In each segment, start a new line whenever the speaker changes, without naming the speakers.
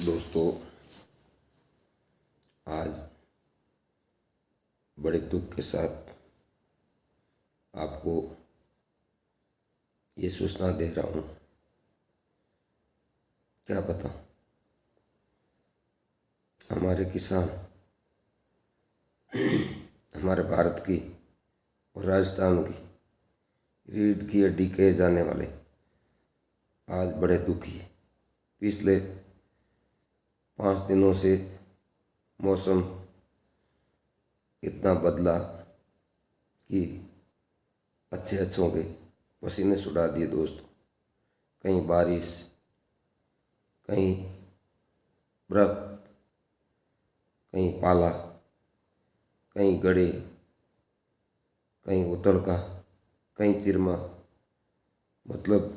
दोस्तों, आज बड़े दुख के साथ आपको ये सूचना दे रहा हूँ। क्या पता हमारे किसान हमारे भारत की और राजस्थान की रीढ़ की हड्डी कहे जाने वाले आज बड़े दुखी है। पिछले 5 दिनों से मौसम इतना बदला कि अच्छों के पसीने छुड़ा दिए दोस्तों। कहीं बारिश, कहीं बर्फ, कहीं पाला, कहीं गड़े, कहीं उतरका, कहीं चिरमा। मतलब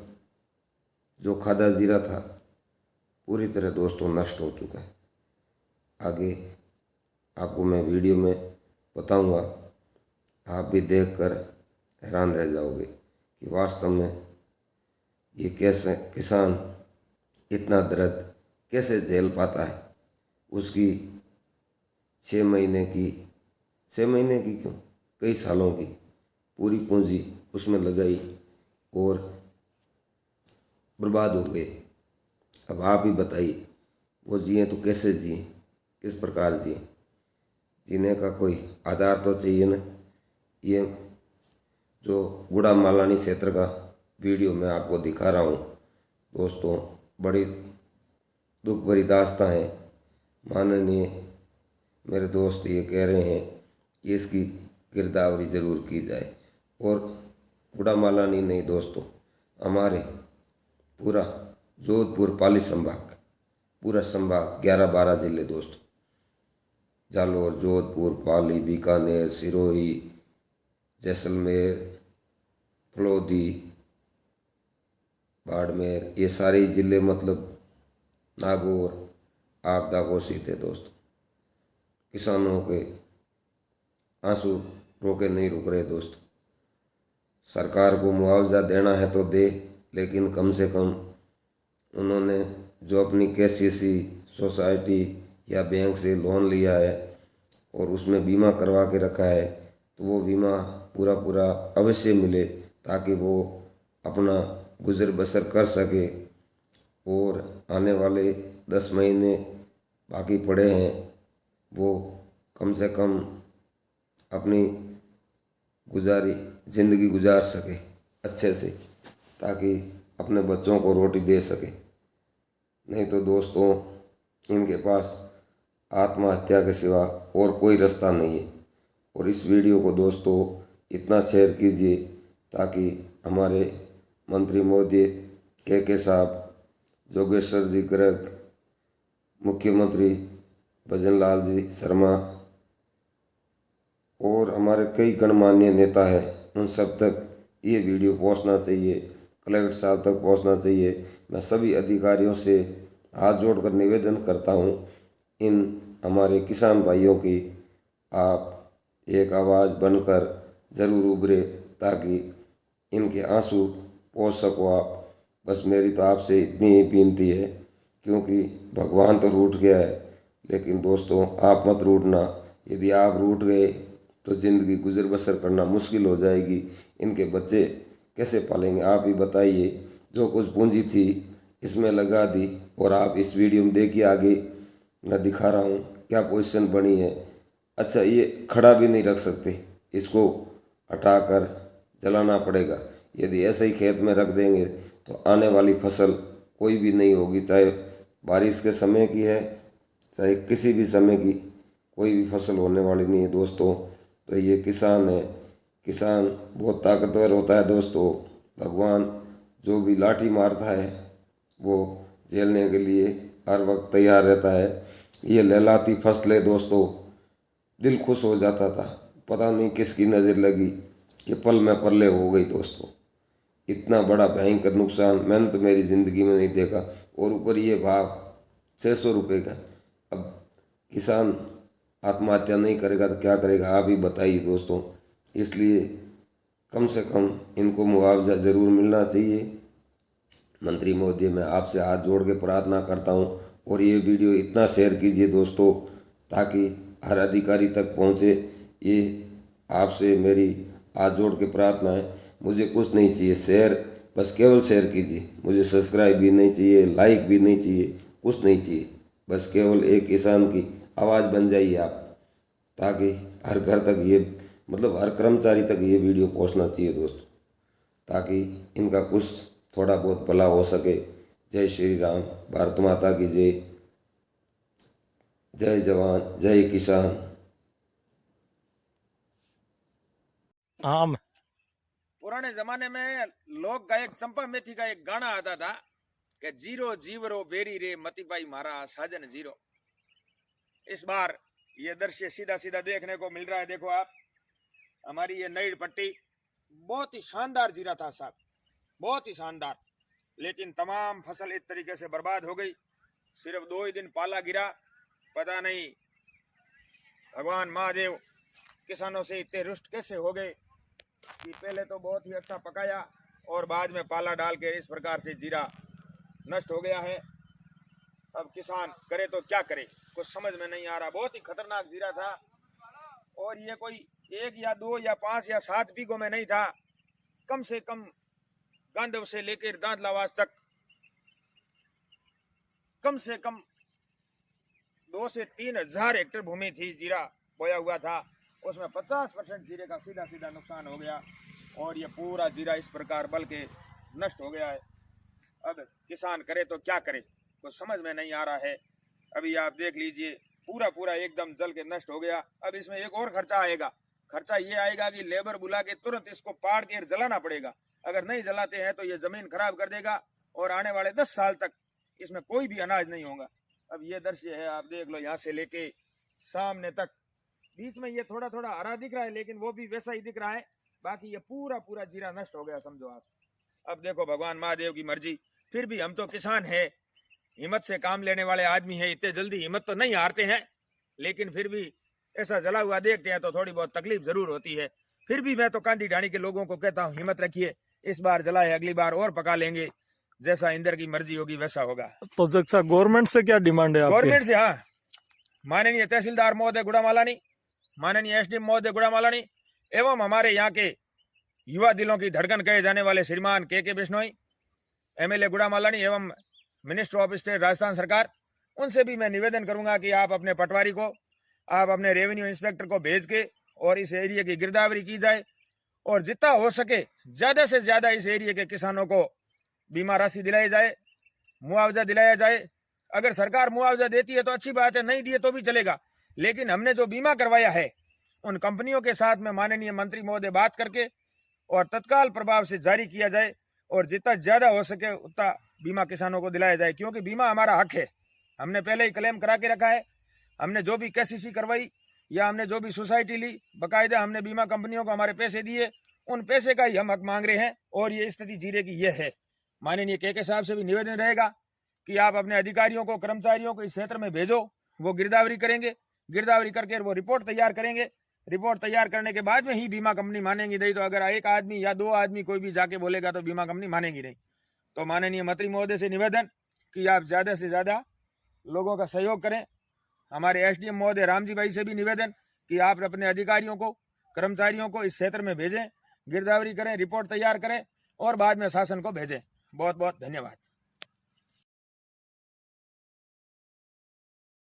जो खादा जीरा था पूरी तरह दोस्तों नष्ट हो चुका है। आगे आपको मैं वीडियो में बताऊंगा, आप भी देखकर हैरान रह जाओगे कि वास्तव में ये कैसे किसान इतना दर्द कैसे झेल पाता है। उसकी 6 महीने की क्यों, कई सालों की पूरी पूंजी उसमें लगाई और बर्बाद हो गए। अब आप ही बताइए, वो जिए तो कैसे जिए, किस प्रकार जिए? जीने का कोई आधार तो चाहिए ना। ये जो गुड़ा मालानी क्षेत्र का वीडियो मैं आपको दिखा रहा हूँ दोस्तों, बड़ी दुख भरी दास्तां है। माननीय मेरे दोस्त ये कह रहे हैं कि इसकी गिरदावरी ज़रूर की जाए। और गुड़ा मालानी नहीं दोस्तों, हमारे पूरा जोधपुर पाली संभाग, पूरा संभाग 11-12 जिले दोस्तों, जालौर, जोधपुर, पाली, बीकानेर, सिरोही, जैसलमेर, फलौदी, बाड़मेर, ये सारे ज़िले मतलब नागौर आपदा घोषित है दोस्तों। किसानों के आंसू रोके नहीं रुक रहे दोस्तों। सरकार को मुआवजा देना है तो दे, लेकिन कम से कम उन्होंने जो अपनी केसीसी सोसाइटी या बैंक से लोन लिया है और उसमें बीमा करवा के रखा है, तो वो बीमा पूरा अवश्य मिले ताकि वो अपना गुजर बसर कर सके। और आने वाले 10 महीने बाकी पड़े हैं, वो कम से कम अपनी ज़िंदगी गुजार सके अच्छे से, ताकि अपने बच्चों को रोटी दे सके। नहीं तो दोस्तों इनके पास आत्महत्या के सिवा और कोई रास्ता नहीं है। और इस वीडियो को दोस्तों इतना शेयर कीजिए ताकि हमारे मंत्री महोदय के साहब, जोगेश्वर जी गर्ग, मुख्यमंत्री भजनलाल जी शर्मा और हमारे कई गणमान्य नेता हैं, उन सब तक ये वीडियो पहुंचना चाहिए, कलेक्टर साहब तक पहुंचना चाहिए। मैं सभी अधिकारियों से हाथ जोड़कर निवेदन करता हूं, इन हमारे किसान भाइयों की आप एक आवाज़ बनकर ज़रूर उभरे ताकि इनके आंसू पहुंच सको आप। बस मेरी तो आपसे इतनी ही विनती है, क्योंकि भगवान तो रूठ गया है, लेकिन दोस्तों आप मत रूठना। यदि आप रूठ गए तो ज़िंदगी गुजर बसर करना मुश्किल हो जाएगी। इनके बच्चे कैसे पालेंगे आप ही बताइए। जो कुछ पूंजी थी इसमें लगा दी, और आप इस वीडियो में देखिए, आगे मैं दिखा रहा हूँ क्या पोजीशन बनी है। अच्छा, ये खड़ा भी नहीं रख सकते, इसको हटाकर जलाना पड़ेगा। यदि ऐसे ही खेत में रख देंगे तो आने वाली फसल कोई भी नहीं होगी, चाहे बारिश के समय की है चाहे किसी भी समय की, कोई भी फसल होने वाली नहीं है दोस्तों। तो ये किसान है, किसान बहुत ताकतवर होता है दोस्तों। भगवान जो भी लाठी मारता है वो झेलने के लिए हर वक्त तैयार रहता है। ये लहलाती फसलें दोस्तों, दिल खुश हो जाता था। पता नहीं किसकी नज़र लगी कि पल में पल्ले हो गई दोस्तों। इतना बड़ा भयंकर नुकसान मैंने तो मेरी ज़िंदगी में नहीं देखा। और ऊपर ये भाव 600 रुपये का। अब किसान आत्महत्या नहीं करेगा तो क्या करेगा आप ही बताइए दोस्तों। इसलिए कम से कम इनको मुआवजा ज़रूर मिलना चाहिए। मंत्री महोदय, मैं आपसे हाथ जोड़ के प्रार्थना करता हूँ और ये वीडियो इतना शेयर कीजिए दोस्तों, ताकि हर अधिकारी तक पहुँचे। ये आपसे मेरी हाथ जोड़ के प्रार्थना है। मुझे कुछ नहीं चाहिए, शेयर, बस केवल शेयर कीजिए। मुझे सब्सक्राइब भी नहीं चाहिए, लाइक भी नहीं चाहिए, कुछ नहीं चाहिए। बस केवल एक किसान की आवाज़ बन जाइए आप, ताकि हर घर तक ये, मतलब हर कर्मचारी तक ये वीडियो पहुंचना चाहिए दोस्तों, ताकि इनका कुछ थोड़ा बहुत भला हो सके। जय श्री राम, भारत माता की जय, जय जवान जय किसान।
हाँ
पुराने जमाने में लोक गायक चंपा मेथी का एक गाना आता था कि जीरो जीवरो बेरी रे मती पाई मारा साजन जीरो। इस बार ये दृश्य सीधा सीधा देखने को मिल रहा है। देखो आप, हमारी ये नई पट्टी बहुत ही शानदार जीरा था साहब, बहुत ही शानदार, लेकिन तमाम फसल इस तरीके से बर्बाद हो गई। सिर्फ 2 ही दिन पाला गिरा, पता नहीं भगवान महादेव किसानों से इतने रुष्ट कैसे हो गए कि पहले तो बहुत ही अच्छा पकाया और बाद में पाला डाल के इस प्रकार से जीरा नष्ट हो गया है। अब किसान करे तो क्या करे, कुछ समझ में नहीं आ रहा। बहुत ही खतरनाक जीरा था और ये कोई 1 या 2 या 5 या 7 बीघों में नहीं था। कम से कम गांधव से लेकर दांत लावास तक कम से कम 2 से 3 हजार हेक्टेयर भूमि थी, जीरा बोया हुआ था। उसमें 50% जीरे का सीधा सीधा नुकसान हो गया और ये पूरा जीरा इस प्रकार बल के नष्ट हो गया है। अब किसान करे तो क्या करे, कुछ समझ में नहीं आ रहा है। अभी आप देख लीजिए, पूरा पूरा एकदम जल के नष्ट हो गया। अब इसमें एक और खर्चा आएगा। खर्चा ये आएगा कि लेबर बुला के तुरंत इसको पाड़ के जलाना पड़ेगा। अगर नहीं जलाते हैं तो ये जमीन खराब कर देगा और आने वाले 10 साल तक इसमें कोई भी अनाज नहीं होगा। अब ये दृश्य है, आप देख लो, यहाँ से लेके सामने तक। बीच में ये थोड़ा थोड़ा हरा दिख रहा है, लेकिन वो भी वैसा ही दिख रहा है। बाकी ये पूरा पूरा जीरा नष्ट हो गया, समझो आप। अब देखो, भगवान महादेव की मर्जी। फिर भी हम तो किसान है, हिम्मत से काम लेने वाले आदमी है, इतने जल्दी हिम्मत तो नहीं हारते हैं, लेकिन फिर भी ऐसा जला हुआ देखते हैं तो थोड़ी बहुत तकलीफ जरूर होती है। फिर भी मैं तो कांदी ढाणी के लोगों को कहता हूँ, हिम्मत रखिए, इस बार जलाए, अगली बार और पका लेंगे, जैसा इंद्र की मर्जी होगी वैसा होगा।
तो जैसा गवर्नमेंट से क्या डिमांड है आपकी?
गवर्नमेंट से, हाँ, माननीय तहसीलदार महोदय गुड़ामालानी, माननीय एसडीएम महोदय गुड़ामालानी एवं हमारे यहाँ के युवा दिलों की धड़कन कहे जाने वाले श्रीमान के बिश्नोई, एमएलए गुड़ामालानी एवं मिनिस्टर ऑफ स्टेट राजस्थान सरकार, उनसे भी मैं निवेदन करूंगा कि आप अपने पटवारी को, आप अपने रेवेन्यू इंस्पेक्टर को भेज के और इस एरिया की गिरदावरी की जाए और जितना हो सके ज्यादा से ज्यादा इस एरिया के किसानों को बीमा राशि दिलाई जाए, मुआवजा दिलाया जाए। अगर सरकार मुआवजा देती है तो अच्छी बात है, नहीं दिए तो भी चलेगा, लेकिन हमने जो बीमा करवाया है उन कंपनियों के साथ में माननीय मंत्री महोदय बात करके और तत्काल प्रभाव से जारी किया जाए और जितना ज्यादा हो सके उतना बीमा किसानों को दिलाया जाए, क्योंकि बीमा हमारा हक है। हमने पहले ही क्लेम करा के रखा है। हमने जो भी केसीसी करवाई या हमने जो भी सोसाइटी ली, बाकायदा हमने बीमा कंपनियों को हमारे पैसे दिए, उन पैसे का ही हम हक मांग रहे हैं। और ये स्थिति जीरे की ये है। माननीय के साहब से भी निवेदन रहेगा कि आप अपने अधिकारियों को, कर्मचारियों को इस क्षेत्र में भेजो, वो गिरदावरी करेंगे, गिरदावरी करके वो रिपोर्ट तैयार करेंगे। रिपोर्ट तैयार करने के बाद में ही बीमा कंपनी मानेगी, नहीं तो अगर एक आदमी या 2 आदमी कोई भी जाके बोलेगा तो बीमा कंपनी मानेगी नहीं। तो माननीय मंत्री महोदय से निवेदन कि आप ज्यादा से ज्यादा लोगों का सहयोग करें। हमारे एसडीएम महोदय रामजी भाई से भी निवेदन कि आप अपने अधिकारियों को, कर्मचारियों को इस क्षेत्र में भेजें, गिरदावरी करें, रिपोर्ट तैयार करें और बाद में शासन को भेजें। बहुत बहुत धन्यवाद।